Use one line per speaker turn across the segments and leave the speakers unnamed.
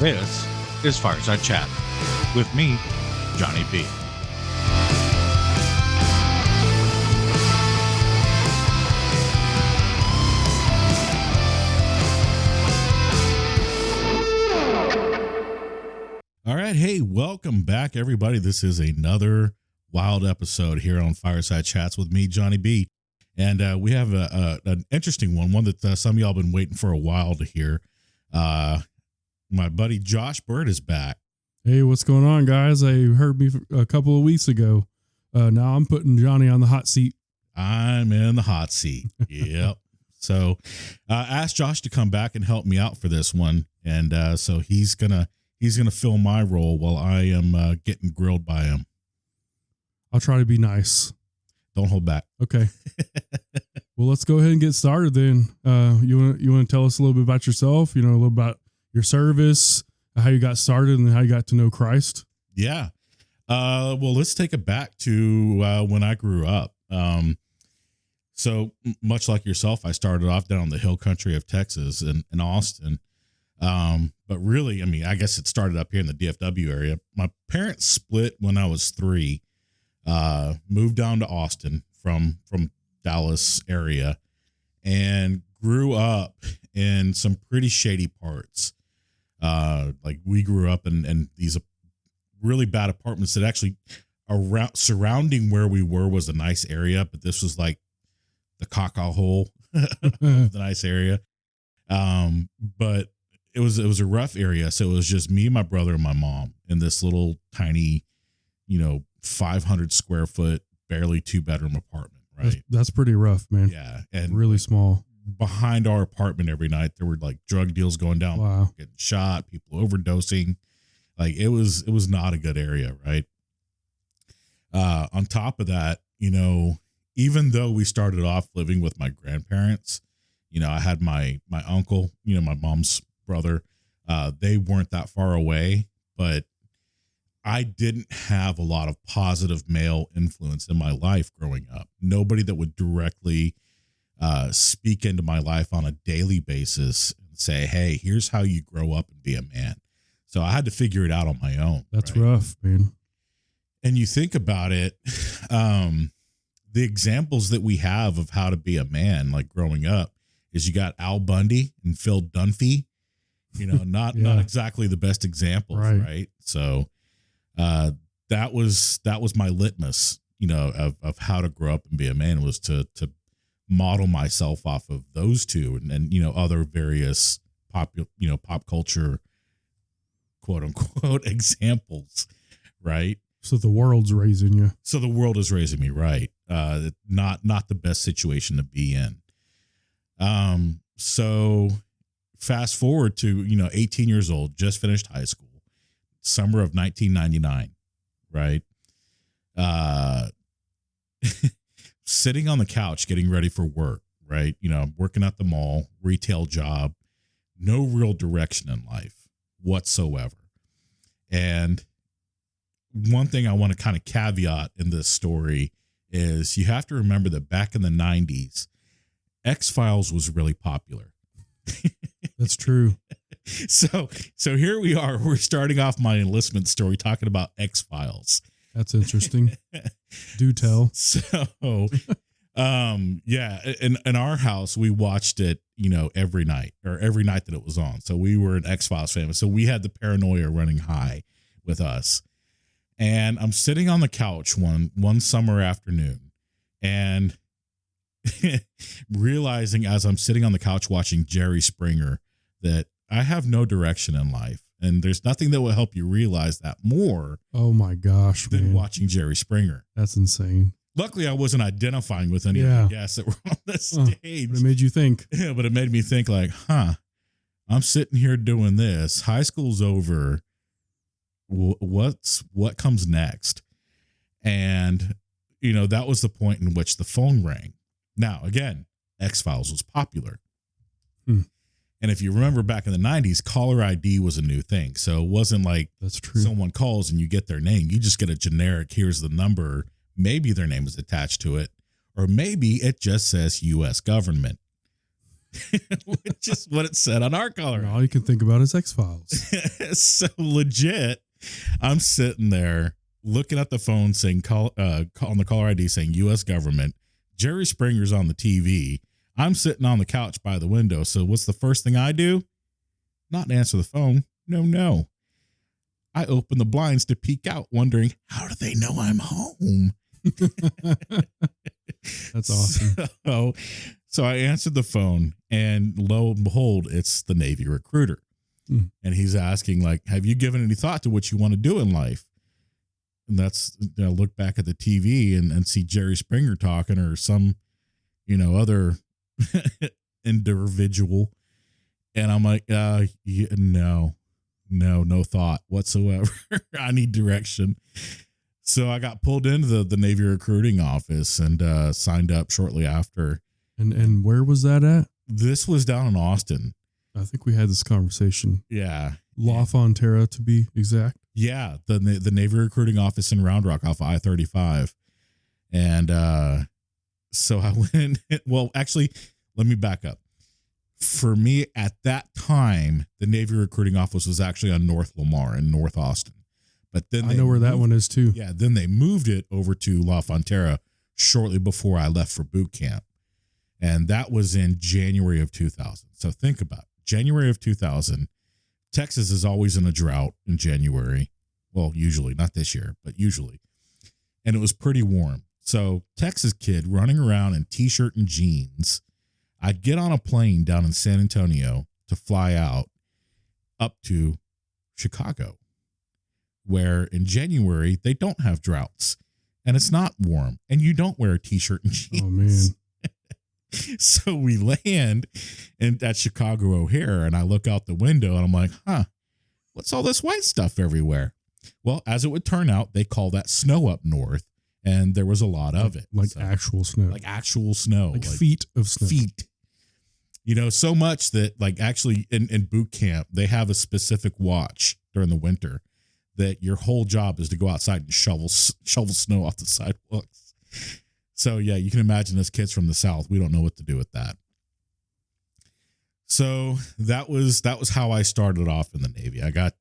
This is Fireside Chat with me, Johnny B. All right. Hey, welcome back, everybody. This is another wild episode here on Fireside Chats with me, Johnny B. And we have an interesting one that some of y'all been waiting for a while to hear. My buddy Josh Bird is back.
Hey, what's going on, guys? I heard me a couple of weeks ago. Now I'm putting Johnny on the hot seat.
I'm in the hot seat. Yep. So asked Josh to come back and help me out for this one. And so he's gonna fill my role while I am getting grilled by him.
I'll try to be nice.
Don't hold back.
Okay. Well, let's go ahead and get started then. You want to tell us a little bit about yourself, a little about your service, how you got started, and how you got to know Christ?
Yeah. Well, let's take it back to when I grew up. So much like yourself, I started off down in the hill country of Texas in Austin. But really, I mean, I guess it started up here in the DFW area. My parents split when I was 3, moved down to Austin from Dallas area, and grew up in some pretty shady parts. Like we grew up in these really bad apartments that actually surrounding where we were was a nice area, but this was like the caca hole of the nice area. But it was a rough area. So it was just me, my brother, and my mom in this little tiny, 500 square foot, barely 2-bedroom apartment. Right.
That's pretty rough, man.
Yeah. And
really small.
Behind our apartment every night, there were like drug deals going down,
wow.
Getting shot, people overdosing. Like it was not a good area. Right. On top of that, even though we started off living with my grandparents, I had my uncle, my mom's brother, they weren't that far away, but I didn't have a lot of positive male influence in my life growing up. Nobody that would directly speak into my life on a daily basis and say, hey, here's how you grow up and be a man. So I had to figure it out on my own.
That's right? Rough, man.
And you think about it, the examples that we have of how to be a man, like growing up, is you got Al Bundy and Phil Dunphy, not exactly the best examples, right? So that was my litmus, of how to grow up and be a man, was to model myself off of those two and other various pop culture, quote unquote, examples, right?
So the world's raising you.
So the world is raising me, right? Not the best situation to be in. So fast forward to, 18 years old, just finished high school, summer of 1999, right? Sitting on the couch, getting ready for work, right? Working at the mall, retail job, no real direction in life whatsoever. And one thing I want to kind of caveat in this story is you have to remember that back in the 90s, X-Files was really popular.
That's true.
So here we are. We're starting off my enlistment story talking about X-Files.
That's interesting. Do tell.
So, yeah, in our house, we watched it, every night that it was on. So we were an X-Files family. So we had the paranoia running high with us. And I'm sitting on the couch one summer afternoon and realizing as I'm sitting on the couch watching Jerry Springer that I have no direction in life. And there's nothing that will help you realize that more.
Oh my gosh,
than
man.
watching Jerry Springer.
That's insane.
Luckily, I wasn't identifying with any of the guests that were on the stage.
But it made you think.
Yeah, but it made me think like, I'm sitting here doing this. High school's over. What comes next? And, that was the point in which the phone rang. Now, again, X-Files was popular. And if you remember back in the 90s, caller ID was a new thing. So it wasn't like
that's true.
Someone calls and you get their name. You just get a generic, here's the number. Maybe their name is attached to it. Or maybe it just says U.S. government. which is what it said on our caller
And
ID.
all you can think about is X-Files.
So legit, I'm sitting there looking at the phone saying on the caller ID saying U.S. government. Jerry Springer's on the TV. I'm sitting on the couch by the window. So what's the first thing I do? Not answer the phone. No. I open the blinds to peek out, wondering, how do they know I'm home?
That's awesome.
So I answered the phone, and lo and behold, it's the Navy recruiter.
Mm.
And he's asking, like, have you given any thought to what you want to do in life? And that's, look back at the TV and see Jerry Springer talking, or some, other individual. And I'm like, no thought whatsoever. I need direction. So I got pulled into the Navy recruiting office and signed up shortly after.
And where was that at?
This was down in Austin.
I think we had this conversation.
Yeah.
La Fonterra, to be exact.
Yeah, the Navy recruiting office in Round Rock off of I-35. And so I went, well, actually, let me back up. For me, at that time, the Navy recruiting office was actually on North Lamar in North Austin. But then
I know where that one is too.
Yeah, then they moved it over to La Fonterra shortly before I left for boot camp. And that was in January of 2000. So think about it. January of 2000. Texas is always in a drought in January. Well, usually, not this year, but usually. And it was pretty warm. So Texas kid running around in t-shirt and jeans. I'd get on a plane down in San Antonio to fly out up to Chicago, where in January they don't have droughts and it's not warm and you don't wear a t-shirt and jeans.
Oh, man.
So we land at Chicago O'Hare, and I look out the window and I'm like, what's all this white stuff everywhere? Well, as it would turn out, they call that snow up north, and there was a lot of it.
Like actual snow.
Like actual snow.
Like feet of snow.
Feet. So much that, like, actually in boot camp, they have a specific watch during the winter that your whole job is to go outside and shovel snow off the sidewalks. So, yeah, you can imagine us kids from the South. We don't know what to do with that. So that was how I started off in the Navy. I got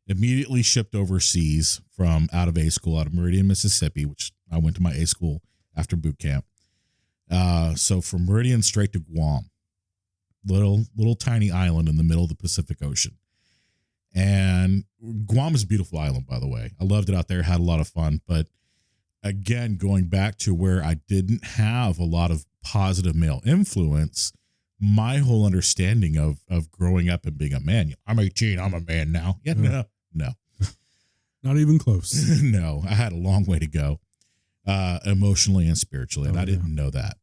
immediately shipped overseas from out of A school, out of Meridian, Mississippi, which I went to my A school after boot camp. So from Meridian straight to Guam, little tiny island in the middle of the Pacific Ocean. And Guam is a beautiful island, by the way. I loved it out there, had a lot of fun, but again, going back to where I didn't have a lot of positive male influence, my whole understanding of growing up and being a man, I'm 18, I'm a man now. Yeah, no.
Not even close.
No, I had a long way to go, emotionally and spiritually, and I didn't know that.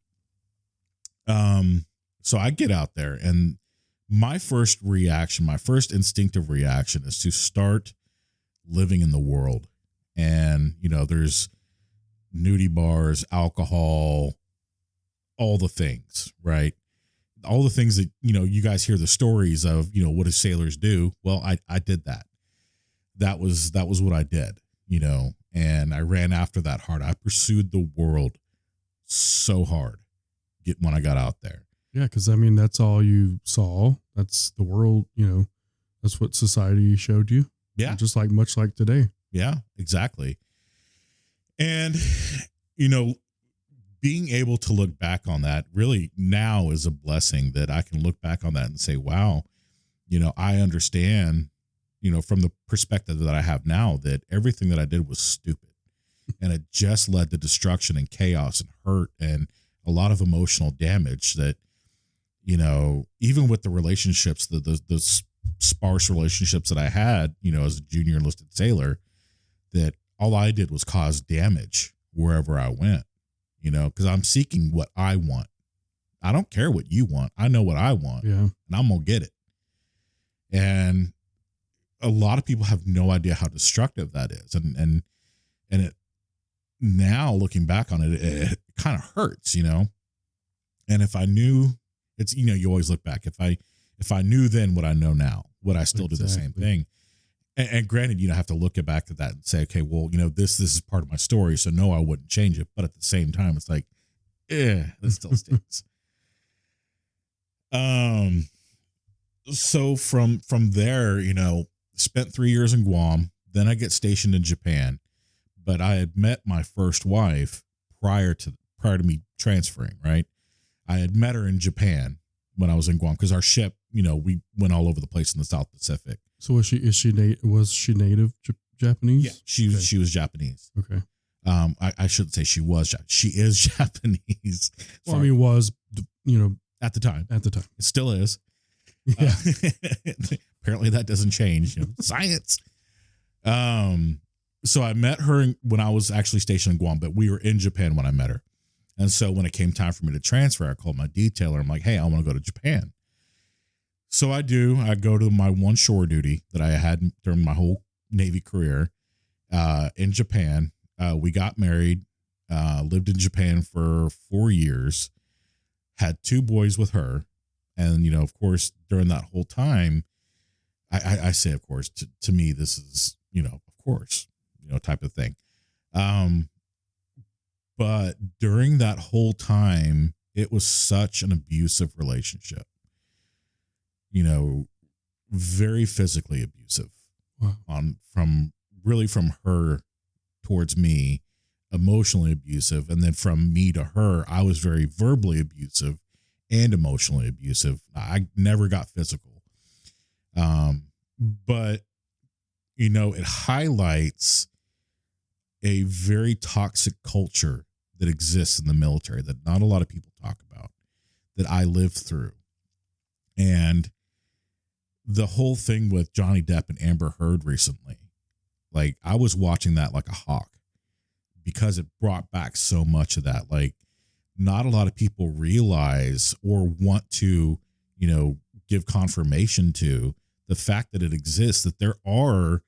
So I get out there, and my first instinctive reaction is to start living in the world. And, there's nudie bars, alcohol, all the things, right? All the things that, you guys hear the stories of, what do sailors do? Well, I did that. That was what I did, and I ran after that hard. I pursued the world so hard when I got out there.
Yeah. Cause that's all you saw. That's the world, that's what society showed you.
Yeah.
Just much like today.
Yeah, exactly. And, being able to look back on that really now is a blessing, that I can look back on that and say, wow, I understand, from the perspective that I have now, that everything that I did was stupid and it just led to destruction and chaos and hurt and a lot of emotional damage that, even with the relationships, the sparse relationships that I had, as a junior enlisted sailor, that all I did was cause damage wherever I went, because I'm seeking what I want. I don't care what you want. I know what I want, and I'm going to get it. And a lot of people have no idea how destructive that is. And it, now looking back on it, it kind of hurts, And if I knew, it's, you always look back. If I knew then what I know now, would I still do the same thing? And granted, I have to look back at that and say, okay, well, this is part of my story. So no, I wouldn't change it. But at the same time, it's like, it still stinks. Um, so from there, spent 3 years in Guam. Then I get stationed in Japan, but I had met my first wife prior to me transferring. Right, I had met her in Japan when I was in Guam because our ship, we went all over the place in the South Pacific.
So was she native Japanese?
Yeah, she was Japanese.
Okay.
I shouldn't say she was. She is Japanese.
Well, I mean, was
at the time. It still is.
Yeah.
Apparently that doesn't change. Science. So I met her when I was actually stationed in Guam, but we were in Japan when I met her. And so when it came time for me to transfer, I called my detailer. I'm like, hey, I want to go to Japan. So I do. I go to my one shore duty that I had during my whole Navy career in Japan. We got married, lived in Japan for 4 years, had 2 boys with her. And, of course, during that whole time, I say, of course, to me, this is, of course, type of thing. But during that whole time, it was such an abusive relationship, very physically abusive.
Wow.
From her towards me, emotionally abusive. And then from me to her, I was very verbally abusive and emotionally abusive. I never got physical. But it highlights a very toxic culture that exists in the military that not a lot of people talk about, that I lived through. And the whole thing with Johnny Depp and Amber Heard recently, like I was watching that like a hawk because it brought back so much of that. Like not a lot of people realize or want to, give confirmation to the fact that it exists, that there are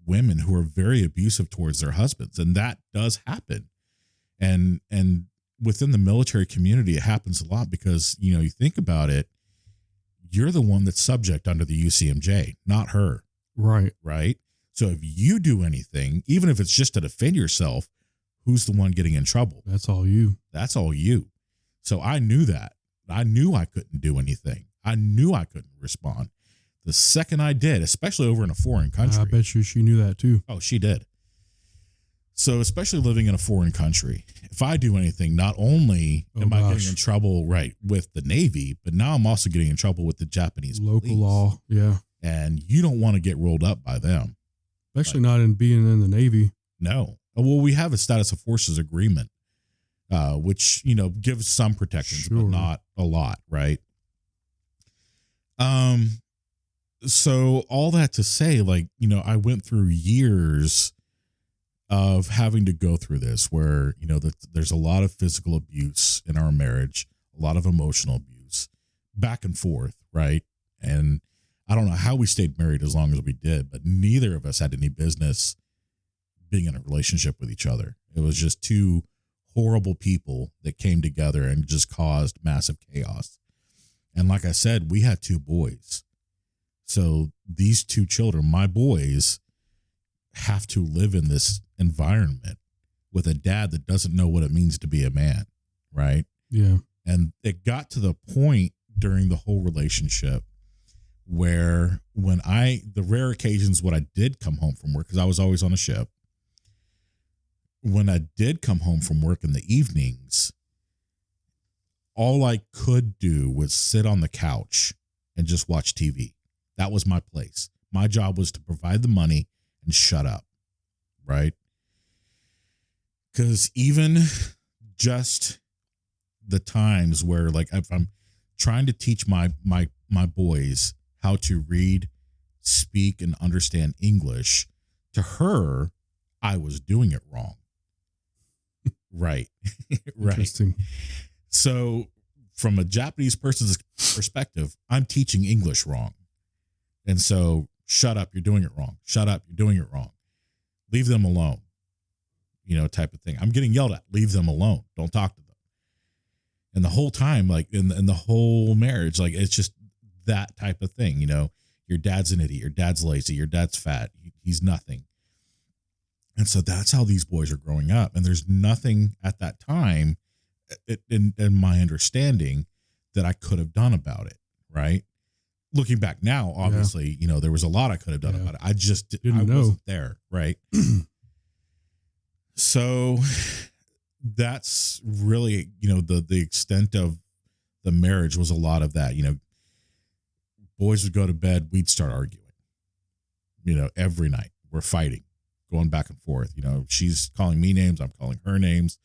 women who are very abusive towards their husbands. And that does happen. And within the military community, it happens a lot because, you think about it, you're the one that's subject under the UCMJ, not her.
Right.
Right. So if you do anything, even if it's just to defend yourself, who's the one getting in trouble?
That's all you.
That's all you. So I knew that. I knew I couldn't do anything. I knew I couldn't respond. The second I did, especially over in a foreign country.
I bet you she knew that too.
Oh, she did. So especially living in a foreign country, if I do anything, not only am I getting in trouble, right, with the Navy, but now I'm also getting in trouble with the Japanese
local
police.
law. Yeah.
And you don't want to get rolled up by them.
Especially not in being in the Navy.
No. Well, we have a status of forces agreement, which, gives some protections,
Sure.
but not a lot. Right. So all that to say, like, I went through years of having to go through this where, there's a lot of physical abuse in our marriage, a lot of emotional abuse back and forth. Right. And I don't know how we stayed married as long as we did, but neither of us had any business being in a relationship with each other. It was just 2 horrible people that came together and just caused massive chaos. And like I said, we had 2 boys. So these 2 children, my boys, have to live in this environment with a dad that doesn't know what it means to be a man. Right.
Yeah.
And it got to the point during the whole relationship where the rare occasions when I did come home from work, because I was always on a ship, when I did come home from work in the evenings, all I could do was sit on the couch and just watch TV. That was my place. My job was to provide the money and shut up. Right. Because even just the times where, like, if I'm trying to teach my boys how to read, speak, and understand English, to her, I was doing it wrong. Right. Right.
Interesting.
So from a Japanese person's perspective, I'm teaching English wrong. And so shut up, you're doing it wrong. Shut up, you're doing it wrong. Leave them alone. Type of thing. I'm getting yelled at. Leave them alone. Don't talk to them. And the whole time, like in the whole marriage, like it's just that type of thing. Your dad's an idiot. Your dad's lazy. Your dad's fat. He's nothing. And so that's how these boys are growing up. And there's nothing at that time, in my understanding, that I could have done about it, right? Looking back now, obviously, there was a lot I could have done about it. I just wasn't there, right? So that's really, the extent of the marriage was a lot of that. Boys would go to bed, we'd start arguing. Every night we're fighting, going back and forth. She's calling me names, I'm calling her names,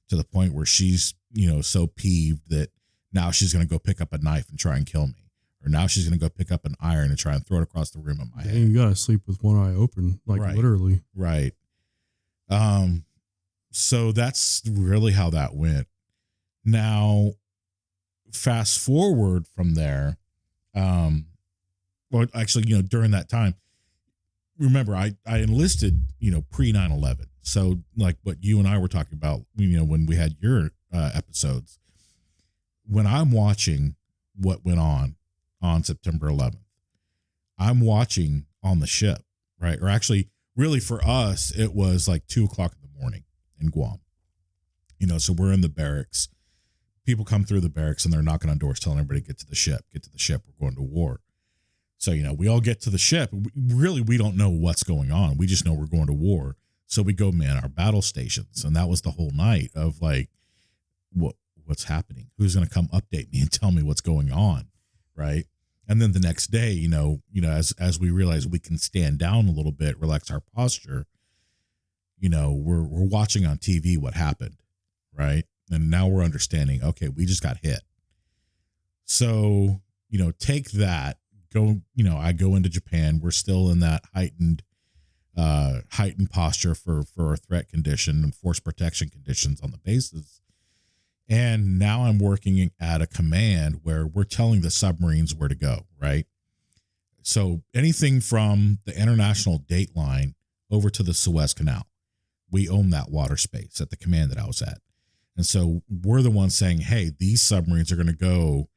to the point where she's, so peeved that now she's going to go pick up a knife and try and kill me. Or now she's going to go pick up an iron and try and throw it across the room of my head.
You got to sleep with one eye open, literally.
Right. So that's really how that went. Now, fast forward from there. Well, actually, during that time, remember, I enlisted, pre 9/11. So like what you and I were talking about, when we had your episodes, when I'm watching what went on September 11th, I'm watching on the ship, right? Or actually, really for us, it was like 2:00 in the morning in Guam. So we're in the barracks. People come through the barracks and they're knocking on doors telling everybody, get to the ship, we're going to war. So, we all get to the ship. We don't know what's going on. We just know we're going to war. So we go man our battle stations. And that was the whole night of like, what's happening? Who's going to come update me and tell me what's going on? Right. And then the next day, as we realize we can stand down a little bit, relax our posture, we're watching on TV what happened. Right. And now we're understanding, okay, we just got hit. So, take that, I go into Japan. We're still in that heightened posture for a threat condition and force protection conditions on the bases. And now I'm working at a command where we're telling the submarines where to go, right? So anything from the international date line over to the Suez Canal, we own that water space at the command that I was at. And so we're the ones saying, hey, these submarines are going to go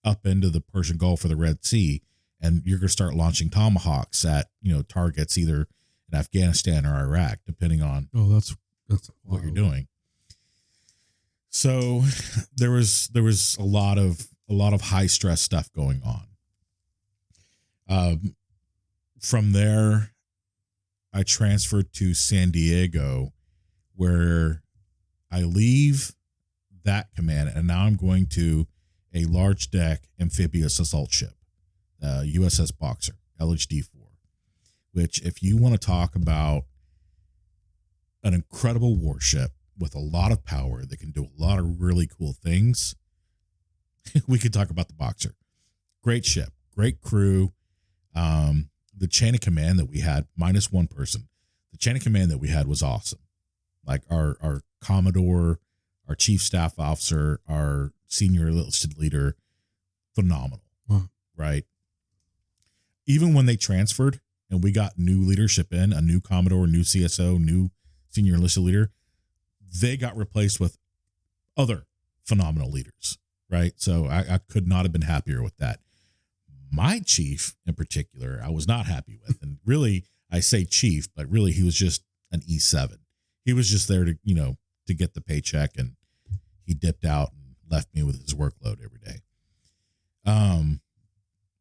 up into the Persian Gulf or the Red Sea, and you're going to start launching Tomahawks at, targets either in Afghanistan or Iraq, depending on
that's
what you're doing. So there was a lot of high stress stuff going on. From there, I transferred to San Diego, where I leave that command, and now I'm going to a large deck amphibious assault ship, USS Boxer, LHD-4, which, if you want to talk about an incredible warship with a lot of power that can do a lot of really cool things, we could talk about the Boxer. Great ship, great crew. The chain of command that we had, minus one person, the chain of command that we had was awesome. Like our Commodore, our chief staff officer, our senior enlisted leader, phenomenal.
Wow.
Right? Even when they transferred and we got new leadership in, a new Commodore, new CSO, new senior enlisted leader, they got replaced with other phenomenal leaders, right? So I could not have been happier with that. My chief in particular, I was not happy with. And really, I say chief, but really he was just an E7. He was just there to, to get the paycheck, and he dipped out and left me with his workload every day.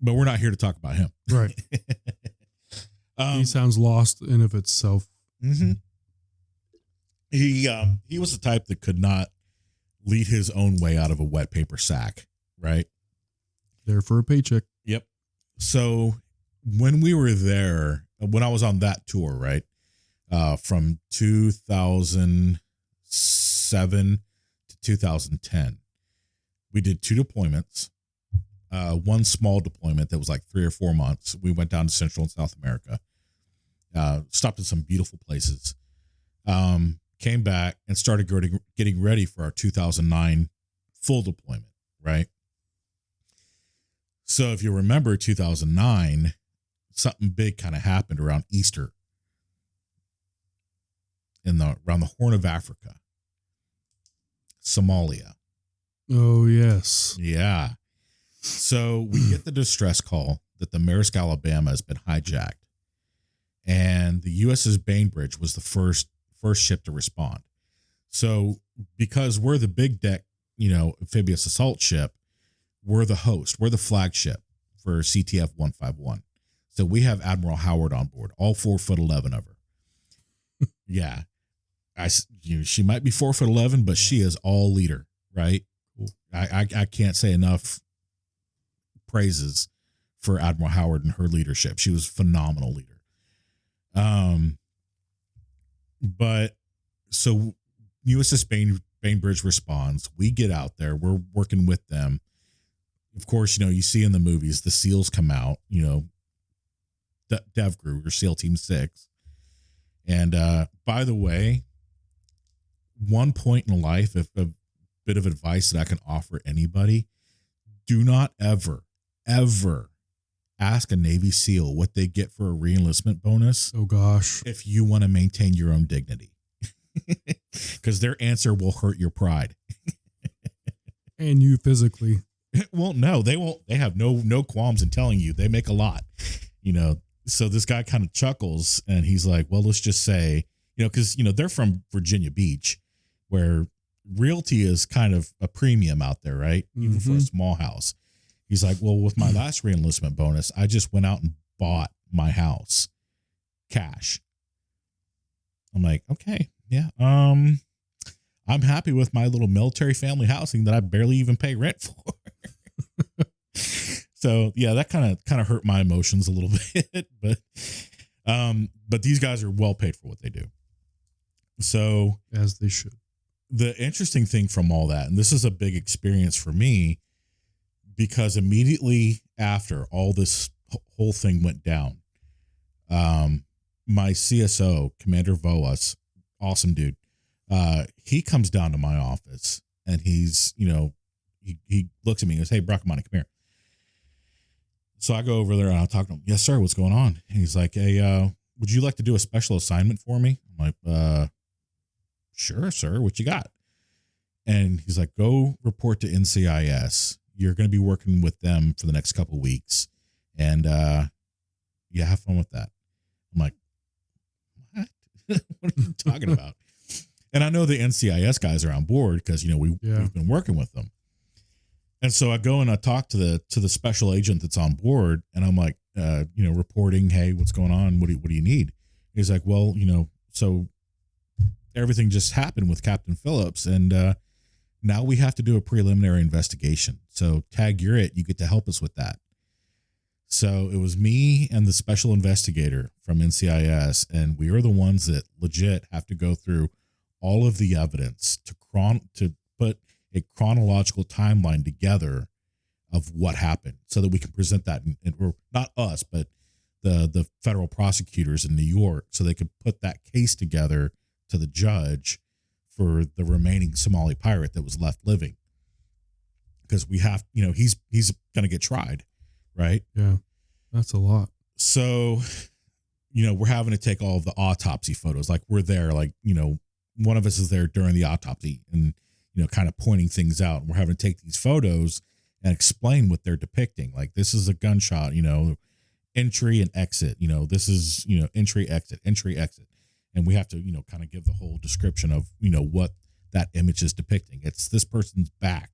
But we're not here to talk about him.
Right. He sounds lost in of itself.
Mm-hmm. He was the type that could not lead his own way out of a wet paper sack, right?
There for a paycheck.
Yep. So when we were there, when I was on that tour, right, from 2007 to 2010, we did 2 deployments. One small deployment that was like 3 or 4 months. We went down to Central and South America, stopped at some beautiful places, came back and started getting ready for our 2009 full deployment, right? So if you remember 2009, something big kind of happened around Easter around the Horn of Africa, Somalia.
Oh, yes.
Yeah. So we get the distress call that the Maersk Alabama has been hijacked, and the USS Bainbridge was the first ship to respond. So because we're the big deck, amphibious assault ship, we're the host, we're the flagship for CTF 151. So we have Admiral Howard on board, all 4'11" of her. Yeah. She might be 4'11", but she is all leader, right?
Cool.
I can't say enough praises for Admiral Howard and her leadership. She was a phenomenal leader. But so USS Bainbridge responds. We get out there. We're working with them. Of course, you see in the movies, the SEALs come out, Dev Crew or SEAL Team 6. And by the way, one point in life, if a bit of advice that I can offer anybody, do not ever ask a Navy SEAL what they get for a reenlistment bonus.
Oh gosh.
If you want to maintain your own dignity. Because their answer will hurt your pride.
And you physically.
Well, no, they won't. They have no qualms in telling you they make a lot, So this guy kind of chuckles and he's like, well, let's just say, because, they're from Virginia Beach, where realty is kind of a premium out there, right? Even for a small house. He's like, well, with my last reenlistment bonus, I just went out and bought my house cash. I'm like, okay, yeah. I'm happy with my little military family housing that I barely even pay rent for. So yeah, that kind of hurt my emotions a little bit, but these guys are well paid for what they do. So
as they should.
The interesting thing from all that, and this is a big experience for me, because immediately after all this whole thing went down, my CSO, Commander Voas, awesome dude, he comes down to my office and he's, he looks at me and goes, hey, Bracamonte, come here. So I go over there and I'll talk to him. Yes, sir. What's going on? And he's like, hey, would you like to do a special assignment for me? I'm like, sure, sir. What you got? And he's like, go report to NCIS. You're going to be working with them for the next couple of weeks. And yeah, have fun with that. I'm like, what? What are you talking about? And I know the NCIS guys are on board because, we've been working with them. And so I go and I talk to the special agent that's on board, and I'm like, reporting, hey, what's going on? What do you need? He's like, well, so everything just happened with Captain Phillips, and now we have to do a preliminary investigation. So tag, you're it. You get to help us with that. So it was me and the special investigator from NCIS, and we are the ones that legit have to go through all of the evidence to put a chronological timeline together of what happened so that we can present that. And we're not us, but the federal prosecutors in New York, so they could put that case together to the judge for the remaining Somali pirate that was left living. Because we have, he's going to get tried. Right.
Yeah. That's a lot.
So, we're having to take all of the autopsy photos. Like we're there, like, one of us is there during the autopsy and, kind of pointing things out. And we're having to take these photos and explain what they're depicting. Like, this is a gunshot, entry and exit, this is, entry, exit. And we have to, kind of give the whole description of, what that image is depicting. It's this person's back,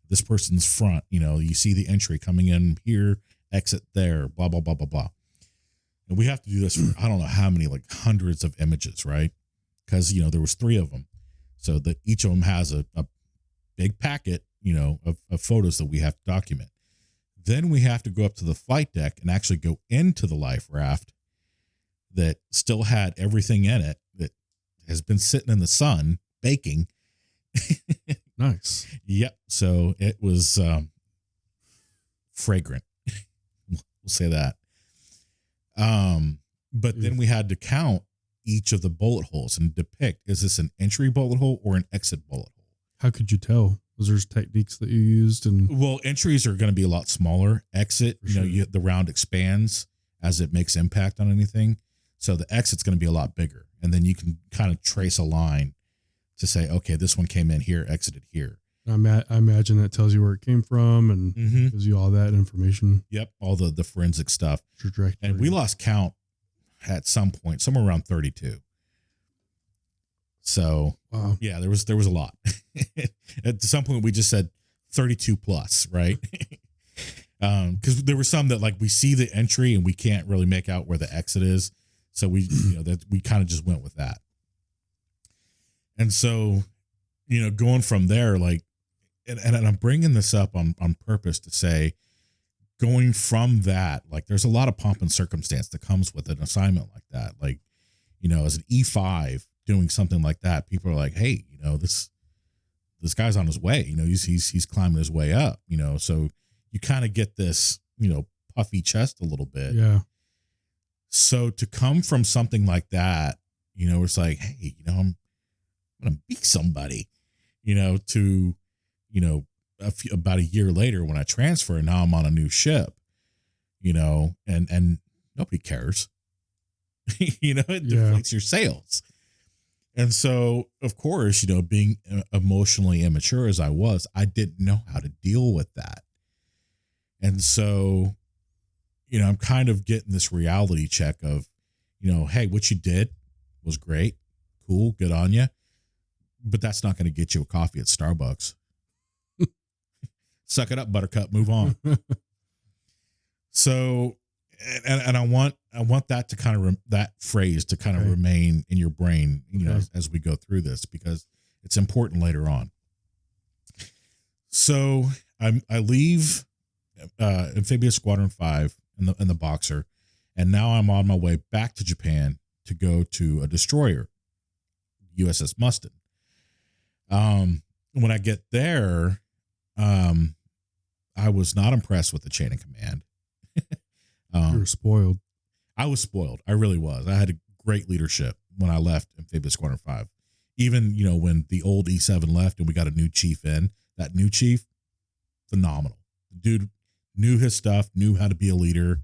this person's front, you see the entry coming in here, exit there, blah, blah, blah, blah, blah. And we have to do this for, I don't know how many, like hundreds of images, right? Because, there was 3 of them. So that each of them has a big packet, of photos that we have to document. Then we have to go up to the flight deck and actually go into the life raft that still had everything in it that has been sitting in the sun baking.
Nice.
Yep. So it was fragrant. We'll say that. But then we had to count each of the bullet holes and depict, is this an entry bullet hole or an exit bullet hole?
How could you tell? Was there techniques that you used? And
well, entries are going to be a lot smaller. Exit,
sure.
The round expands as it makes impact on anything. So the exit's going to be a lot bigger. And then you can kind of trace a line to say, okay, this one came in here, exited here.
I imagine that tells you where it came from and gives you all that information.
Yep. All the forensic stuff.
Trajectory.
And we lost count at some point, somewhere around 32. So
wow.
Yeah, there was a lot. At some point we just said, 32 plus, right? Because there were some that like we see the entry and we can't really make out where the exit is, so we that we kind of just went with that. And so, going from there, like, and I'm bringing this up on purpose to say, going from that, like, there's a lot of pomp and circumstance that comes with an assignment like that. Like, as an E5 doing something like that, people are like, hey, this guy's on his way. He's climbing his way up. So you kind of get this, puffy chest a little bit.
Yeah.
So to come from something like that, it's like, hey, I'm gonna be somebody. To about a year later when I transfer and now I'm on a new ship, and nobody cares. It deflates your sails. And so, of course, being emotionally immature as I was, I didn't know how to deal with that. And so, I'm kind of getting this reality check of, hey, what you did was great. Cool. Good on you. But that's not going to get you a coffee at Starbucks. Suck it up, Buttercup. Move on. So, and I want that to kind of that phrase to kind of remain in your brain, as we go through this, because it's important later on. So I leave Amphibious Squadron 5 in the Boxer, and now I'm on my way back to Japan to go to a destroyer, USS Mustin. When I get there, I was not impressed with the chain of command.
You were spoiled.
I was spoiled. I really was. I had a great leadership when I left Amphibious Squadron 5. Even, when the old E7 left and we got a new chief in, that new chief, phenomenal. Dude knew his stuff, knew how to be a leader.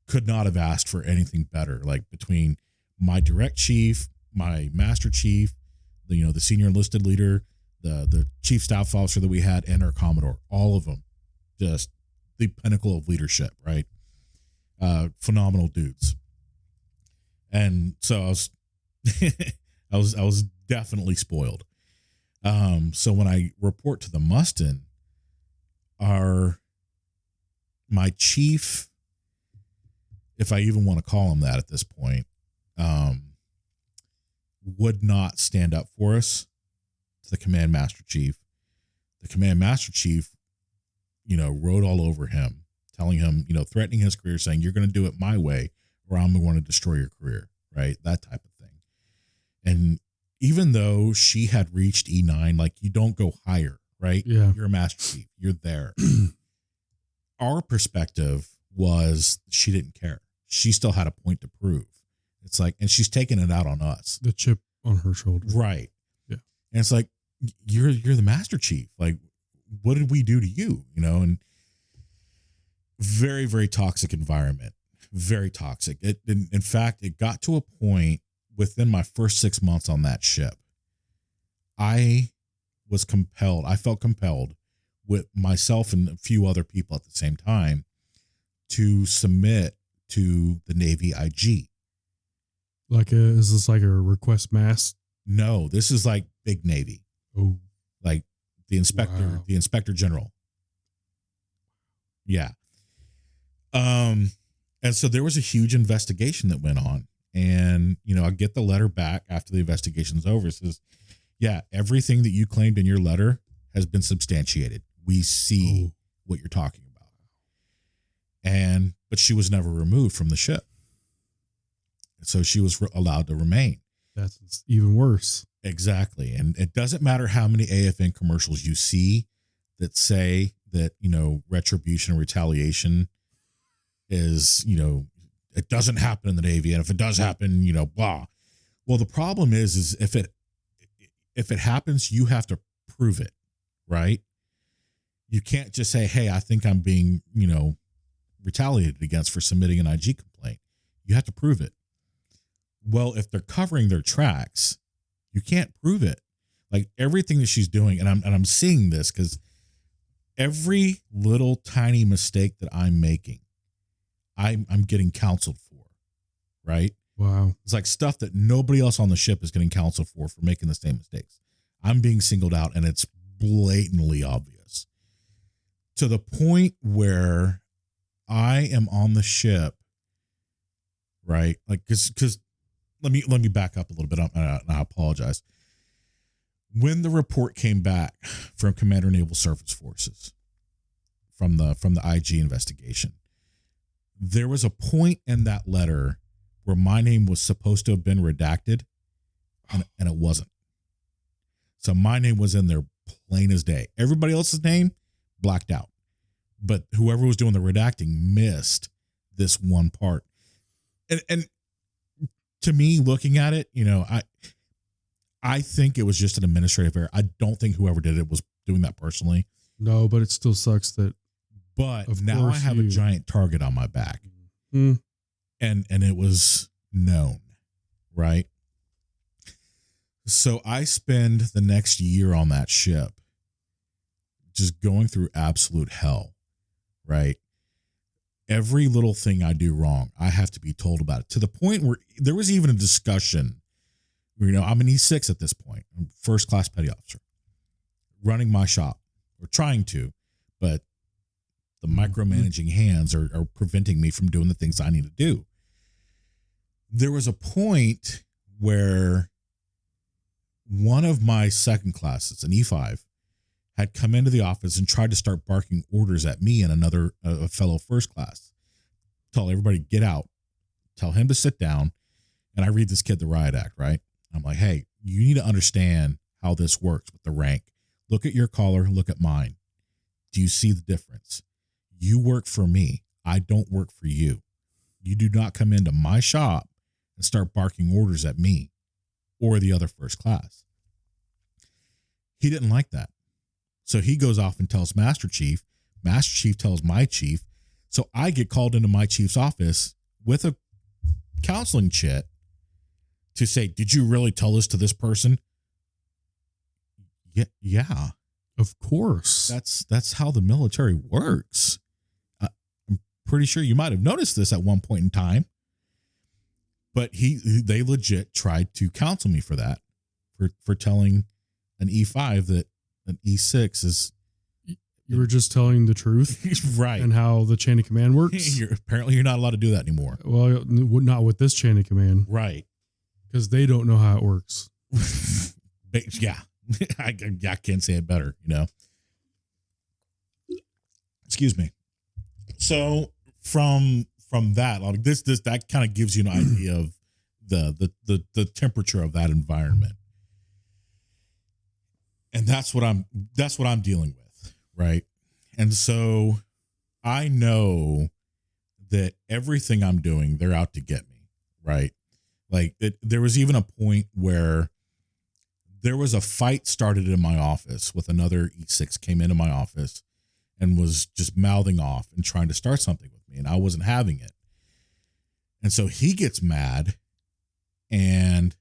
Could not have asked for anything better. Like between my direct chief, my master chief, the senior enlisted leader, the chief staff officer that we had, and our Commodore, all of them, just the pinnacle of leadership, right? Phenomenal dudes. And so I was definitely spoiled. So when I report to the Mustin, my chief, if I even want to call him that at this point, would not stand up for us to the command master chief. The command master chief, wrote all over him, telling him, threatening his career, saying, you're going to do it my way or I'm going to destroy your career, right? That type of thing. And even though she had reached E9, like, you don't go higher, right?
Yeah.
You're a master chief. You're there. Our perspective was she didn't care. She still had a point to prove. It's like, and she's taking it out on us.
The chip on her shoulder.
Right.
Yeah.
And it's like, you're the master chief. Like, what did we do to you? And very, very toxic environment. Very toxic. In fact, it got to a point within my first 6 months on that ship. I felt compelled with myself and a few other people at the same time to submit to the Navy IG.
Is this like a request mass?
No, this is like big Navy.
Oh,
like the inspector general. Yeah. And so there was a huge investigation that went on, and, I get the letter back after the investigation's over. It says, yeah, everything that you claimed in your letter has been substantiated. We see what you're talking about. But she was never removed from the ship. So she was allowed to remain.
That's even worse.
Exactly. And it doesn't matter how many AFN commercials you see that say that, retribution or retaliation is, it doesn't happen in the Navy. And if it does happen, blah. Well, the problem is if it happens, you have to prove it, right? You can't just say, hey, I think I'm being, retaliated against for submitting an IG complaint. You have to prove it. Well, if they're covering their tracks, you can't prove it. Like everything that she's doing, and I'm seeing this because every little tiny mistake that I'm making, I'm getting counseled for, right?
Wow.
It's like stuff that nobody else on the ship is getting counseled for making the same mistakes. I'm being singled out, and it's blatantly obvious, to the point where I am on the ship, right? Like, because let me back up a little bit. I apologize. When the report came back from Commander Naval Surface Forces from the IG investigation, there was a point in that letter where my name was supposed to have been redacted, and it wasn't. So my name was in there plain as day. Everybody else's name blacked out, but whoever was doing the redacting missed this one part. And to me, looking at it, I think it was just an administrative error. I don't think whoever did it was doing that personally.
No, but it still sucks that.
But now I have a giant target on my back.
Mm.
And it was known, right? So I spend the next year on that ship just going through absolute hell, right? Every little thing I do wrong, I have to be told about it, to the point where there was even a discussion. I'm an E6 at this point. I'm first class petty officer, running my shop, or trying to, but the micromanaging hands are preventing me from doing the things I need to do. There was a point where one of my second classes, an E5, had come into the office and tried to start barking orders at me and a fellow first class. Tell everybody, get out. Tell him to sit down. And I read this kid the riot act, right? I'm like, hey, you need to understand how this works with the rank. Look at your collar, look at mine. Do you see the difference? You work for me. I don't work for you. You do not come into my shop and start barking orders at me or the other first class. He didn't like that. So he goes off and tells Master Chief. Master Chief tells my chief. So I get called into my chief's office with a counseling chit to say, did you really tell this to this person? Yeah.
Of course.
That's how the military works. I'm pretty sure you might have noticed this at one point in time. But they legit tried to counsel me for that, for telling an E5 that an E6 is.
You were just telling the truth,
right?
And how the chain of command works.
Apparently, you're not allowed to do that anymore.
Well, not with this chain of command,
right?
Because they don't know how it works.
Yeah, I can't say it better. Excuse me. So from that, like this that kind of gives you an idea of the temperature of that environment, and that's what I'm dealing with, right? And so I know that everything I'm doing, they're out to get me, right? Like there was even a point where there was a fight started in my office with another E6 came into my office and was just mouthing off and trying to start something with me, and I wasn't having it. And so he gets mad and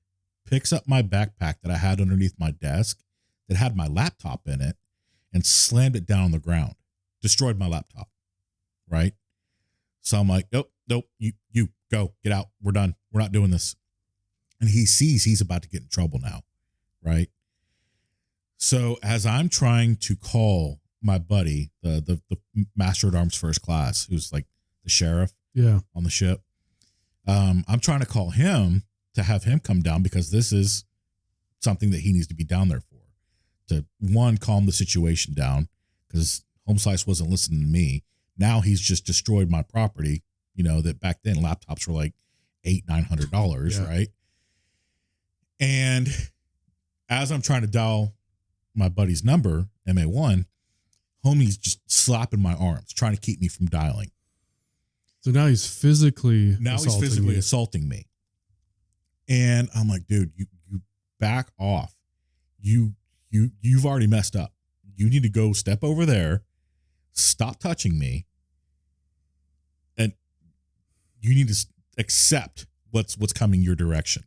picks up my backpack that I had underneath my desk that had my laptop in it and slammed it down on the ground, destroyed my laptop, right? So I'm like, nope, you go, get out. We're done. We're not doing this. And he sees he's about to get in trouble now, right? So as I'm trying to call my buddy, the Master at Arms First Class, who's like the sheriff on the ship, I'm trying to call him to have him come down because this is something that he needs to be down there for. To one, calm the situation down because Home Slice wasn't listening to me. Now he's just destroyed my property. That back then laptops were like $800-900, right? And as I'm trying to dial my buddy's number, MA1, homie's just slapping my arms, trying to keep me from dialing.
So now he's physically
assaulting me. And I'm like, dude, you back off. You've already messed up. You need to go step over there, stop touching me, and you need to accept what's coming your direction.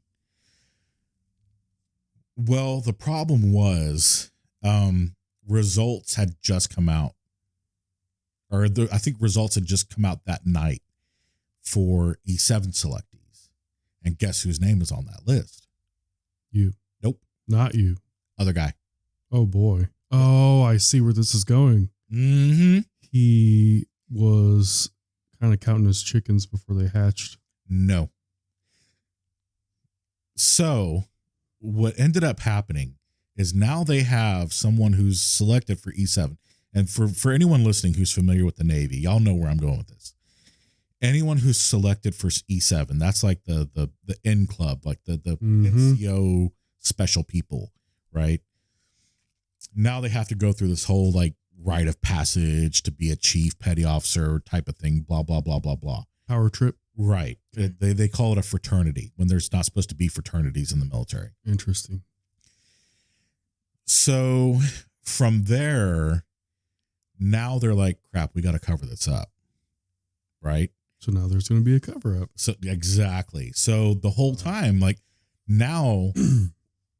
Well, the problem was results had just come out, I think results had just come out that night for E7 selectees. And guess whose name is on that list?
You.
Nope.
Not you.
Other guy.
Oh, boy. Oh, I see where this is going.
Mm-hmm.
He was kind of counting his chickens before they hatched.
No. So what ended up happening is now they have someone who's selected for E7. And for anyone listening who's familiar with the Navy, y'all know where I'm going with this. Anyone who's selected for E7, that's like the N club, like the NCO special people, right? Now they have to go through this whole like rite of passage to be a chief petty officer type of thing, blah, blah, blah, blah, blah.
Power trip.
Right. They call it a fraternity when there's not supposed to be fraternities in the military.
Interesting.
So from there, now they're like, crap, we got to cover this up. Right.
So now there's going to be a cover up.
So exactly. So the whole time, like now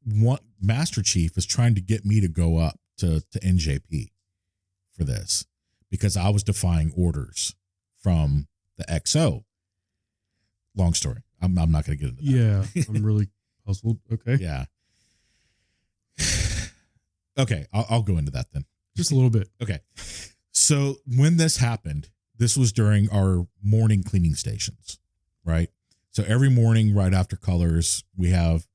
what Master Chief is trying to get me to go up to NJP for this because I was defying orders from the XO. Long story. I'm not going to get into that.
Yeah. I'm really puzzled. Okay.
Yeah. Okay. I'll go into that then.
Just a little bit.
Okay. So when this happened, this was during our morning cleaning stations, right? So every morning right after colors, we have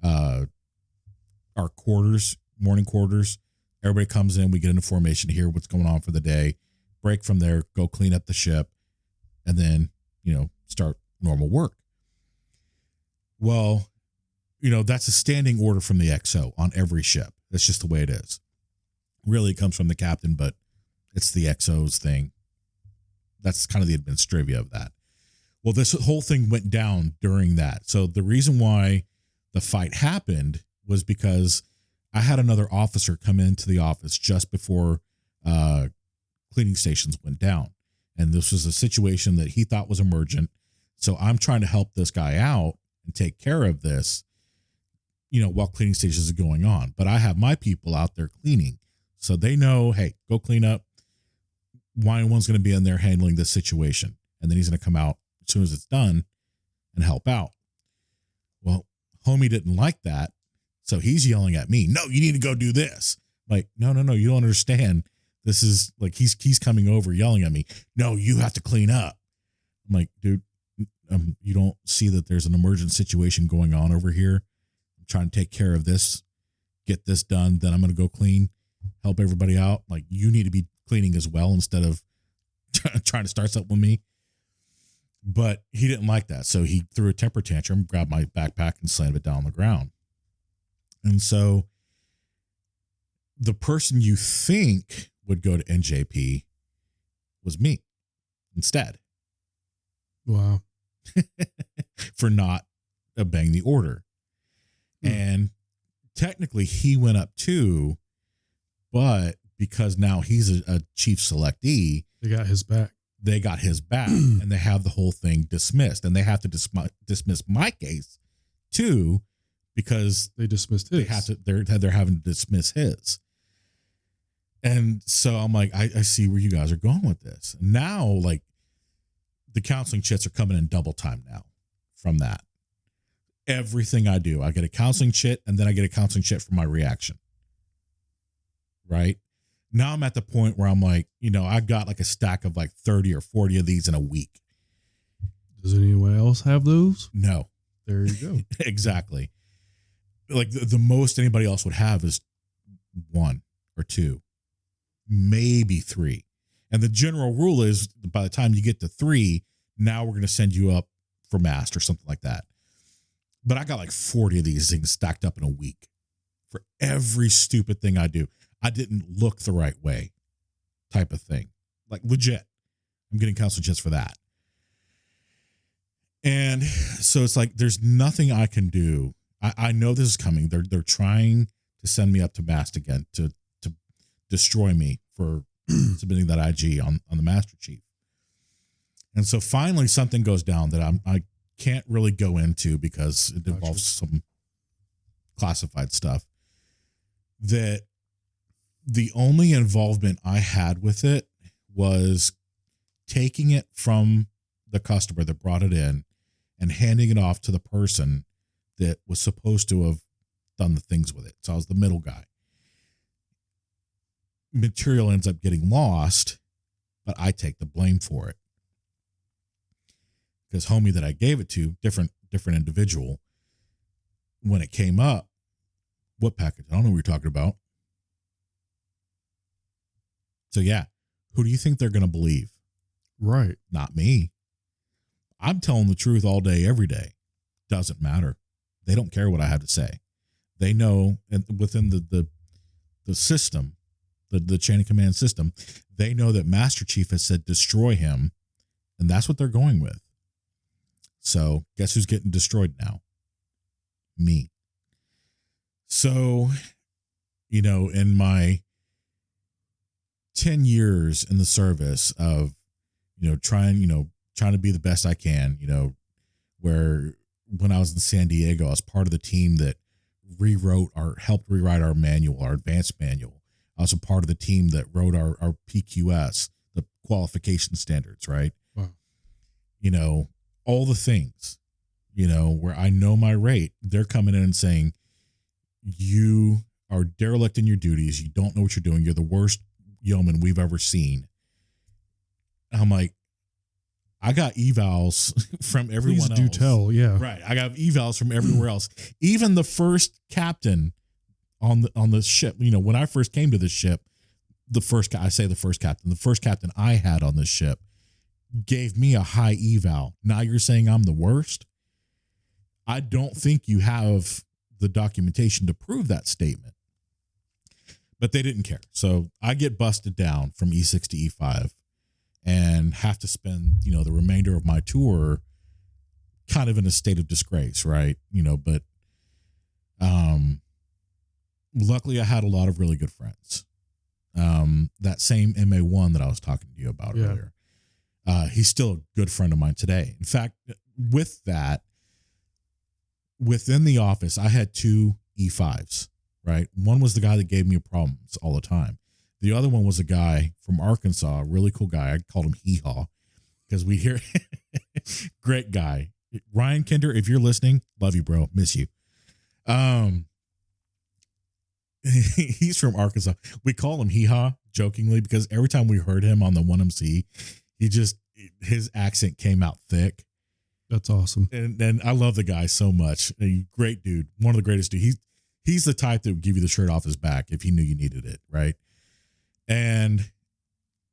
our quarters, morning quarters. Everybody comes in, we get into formation to hear what's going on for the day, break from there, go clean up the ship, and then, start normal work. Well, that's a standing order from the XO on every ship. That's just the way it is. Really, it comes from the captain, but it's the XO's thing. That's kind of the administrivia of that. Well, this whole thing went down during that. So the reason why the fight happened was because I had another officer come into the office just before cleaning stations went down. And this was a situation that he thought was emergent. So I'm trying to help this guy out and take care of this, while cleaning stations are going on. But I have my people out there cleaning. So they know, hey, go clean up. One's going to be in there handling this situation. And then he's going to come out as soon as it's done and help out. Well, homie didn't like that. So he's yelling at me, no, you need to go do this. Like, no, you don't understand. This is like, he's coming over yelling at me. No, you have to clean up. I'm like, dude, you don't see that there's an emergent situation going on over here. I'm trying to take care of this, get this done. Then I'm going to go clean, help everybody out. Like, you need to be cleaning as well instead of trying to start something with me. But he didn't like that. So he threw a temper tantrum, grabbed my backpack and slammed it down on the ground. And so the person you think would go to NJP was me instead.
Wow.
For not obeying the order. And technically he went up too, but because now he's a chief selectee,
they got his back. And they have the whole thing dismissed, and they have to dismiss my case too, because they dismissed his.
They're having to dismiss his. And so I'm like, I see where you guys are going with this. Now, like, the counseling chits are coming in double time now from that. Everything I do, I get a counseling chit, and then I get a counseling chit for my reaction. Right? Now I'm at the point where I'm like, I've got like a stack of like 30 or 40 of these in a week.
Does anyone else have those?
No.
There you go.
Exactly. Like the most anybody else would have is 1 or 2, maybe 3. And the general rule is by the time you get to 3, now we're going to send you up for mast or something like that. But I got like 40 of these things stacked up in a week for every stupid thing I do. I didn't look the right way type of thing. Like, legit. I'm getting counseling just for that. And so it's like, there's nothing I can do. I know this is coming. They're trying to send me up to mast again to destroy me for submitting that IG on the Master Chief. And so finally something goes down that I can't really go into because it involves some classified stuff. That the only involvement I had with it was taking it from the customer that brought it in and handing it off to the person that was supposed to have done the things with it. So I was the middle guy. material ends up getting lost, but I take the blame for it. Because homie that I gave it to, different individual, when it came up, what package? I don't know what you're talking about. So yeah, who do you think they're going to believe?
Right.
Not me. I'm telling the truth all day, every day. Doesn't matter. They don't care what I have to say. They know, and within the system, the chain of command system, they know that Master Chief has said destroy him, and that's what they're going with. So guess who's getting destroyed now? Me. So, in my 10 years in the service of, trying to be the best I can, where when I was in San Diego, I was part of the team that helped rewrite our manual, our advanced manual. I was a part of the team that wrote our PQS, the qualification standards, right?
Wow.
All the things, where I know my rate, they're coming in and saying, you are derelict in your duties. You don't know what you're doing. You're the worst yeoman we've ever seen. I'm like, I got evals from everyone else.
Please do tell, yeah.
Right. I got evals from everywhere else. Even the first captain on the ship, when I first came to this ship, the first captain I had on this ship gave me a high eval. Now you're saying I'm the worst? I don't think you have the documentation to prove that statement. But they didn't care. So I get busted down from E6 to E5 and have to spend, the remainder of my tour kind of in a state of disgrace, right? But luckily I had a lot of really good friends. That same MA1 that I was talking to you about earlier. He's still a good friend of mine today. In fact, with that, within the office, I had 2 E5s, right? One was the guy that gave me problems all the time. The other one was a guy from Arkansas, a really cool guy. I called him Hee Haw because we hear great guy. Ryan Kinder, if you're listening, love you, bro. Miss you. He's from Arkansas. We call him Hee Haw jokingly because every time we heard him on the 1MC, his accent came out thick.
That's awesome.
And I love the guy so much. A great dude. One of the greatest dudes. He's the type that would give you the shirt off his back if he knew you needed it, right? And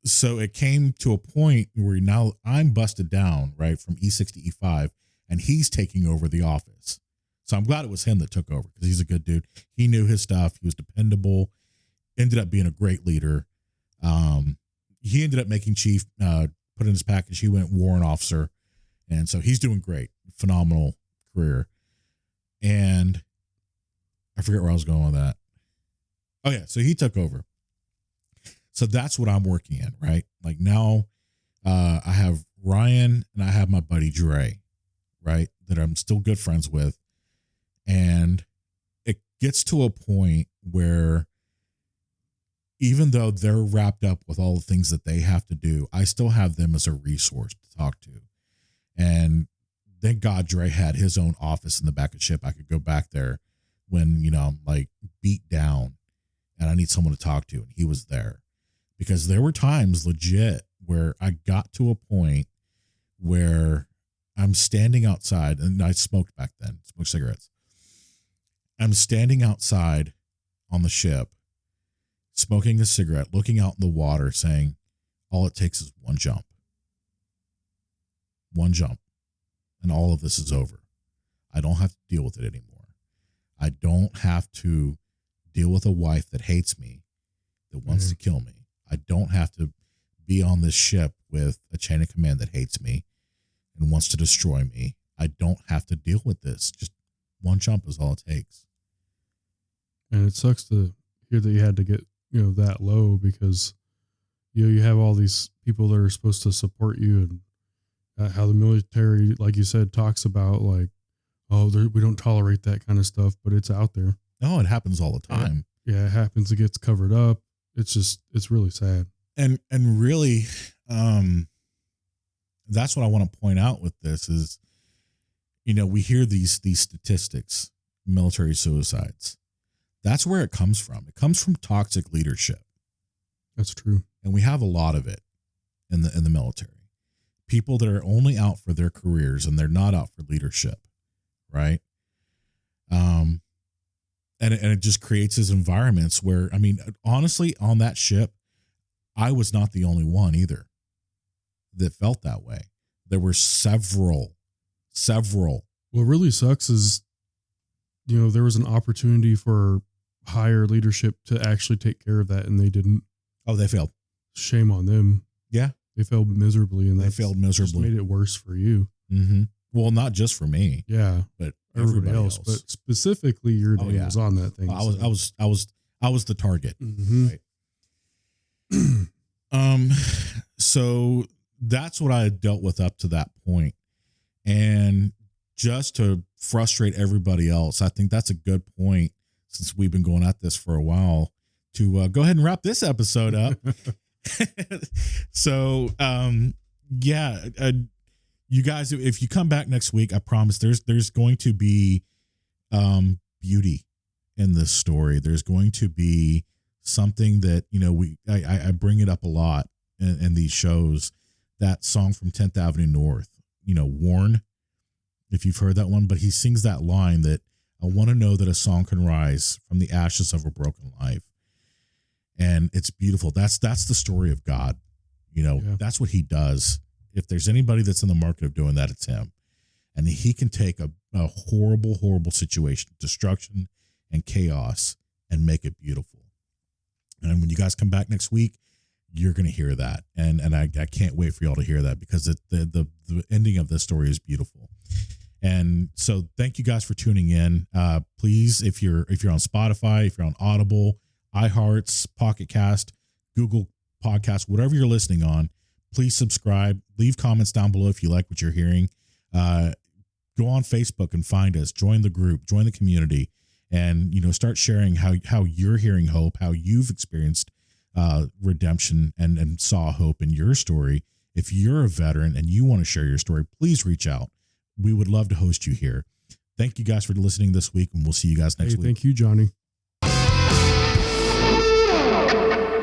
so it came to a point where now I'm busted down, right, from E6 to E5, and he's taking over the office. So I'm glad it was him that took over because he's a good dude. He knew his stuff. He was dependable. Ended up being a great leader. He ended up making chief, put in his package. He went warrant officer. And so he's doing great. Phenomenal career. And I forget where I was going with that. Oh, yeah. So he took over. So that's what I'm working in, right? Like now I have Ryan and I have my buddy Dre, right? That I'm still good friends with. And it gets to a point where even though they're wrapped up with all the things that they have to do, I still have them as a resource to talk to. And thank God Dre had his own office in the back of the ship. I could go back there when, I'm like beat down and I need someone to talk to. And he was there because there were times legit where I got to a point where I'm standing outside and I smoked back then, smoked cigarettes. I'm standing outside on the ship, smoking a cigarette, looking out in the water saying, all it takes is one jump. One jump, and all of this is over. I don't have to deal with it anymore. I don't have to deal with a wife that hates me, that wants to kill me. I don't have to be on this ship with a chain of command that hates me and wants to destroy me. I don't have to deal with this. Just one jump is all it takes.
And it sucks to hear that you had to get, that low because, you have all these people that are supposed to support you and how the military, like you said, talks about like, we don't tolerate that kind of stuff, but it's out there.
No, it happens all the time.
Yeah, it happens. It gets covered up. It's really sad.
And really, that's what I want to point out with this is, we hear these statistics, military suicides. That's where it comes from. It comes from toxic leadership.
That's true.
And we have a lot of it in the military. People that are only out for their careers and they're not out for leadership, right? And it just creates these environments where, I mean, honestly, on that ship, I was not the only one either that felt that way. There were several.
What really sucks is, there was an opportunity for higher leadership to actually take care of that, and they didn't.
Oh, they failed.
Shame on them.
Yeah.
They failed miserably, and
they failed miserably.
Just made it worse for you.
Mm-hmm. Well, not just for me.
Yeah.
But
everybody else. But specifically your name was on that thing.
I was the target.
Mm-hmm.
Right? So that's what I had dealt with up to that point. And just to frustrate everybody else, I think that's a good point, since we've been going at this for a while, to go ahead and wrap this episode up. So, you guys, if you come back next week, I promise there's going to be beauty in this story. There's going to be something that, I bring it up a lot in these shows, that song from 10th Avenue North, Worn, if you've heard that one, but he sings that line that, I want to know that a song can rise from the ashes of a broken life. And it's beautiful. That's the story of God. That's what he does. If there's anybody that's in the market of doing that, it's him. And he can take a horrible, horrible situation, destruction and chaos, and make it beautiful. And when you guys come back next week, you're going to hear that. And I can't wait for y'all to hear that, because the ending of this story is beautiful. And so thank you guys for tuning in. Please, if you're on Spotify, if you're on Audible, iHearts, Pocket Cast, Google Podcasts, whatever you're listening on, please subscribe. Leave comments down below if you like what you're hearing. Go on Facebook and find us. Join the group. Join the community. And, start sharing how you're hearing hope, how you've experienced redemption and saw hope in your story. If you're a veteran and you want to share your story, please reach out. We would love to host you here. Thank you guys for listening this week, and we'll see you guys next week.
Thank you, Johnny.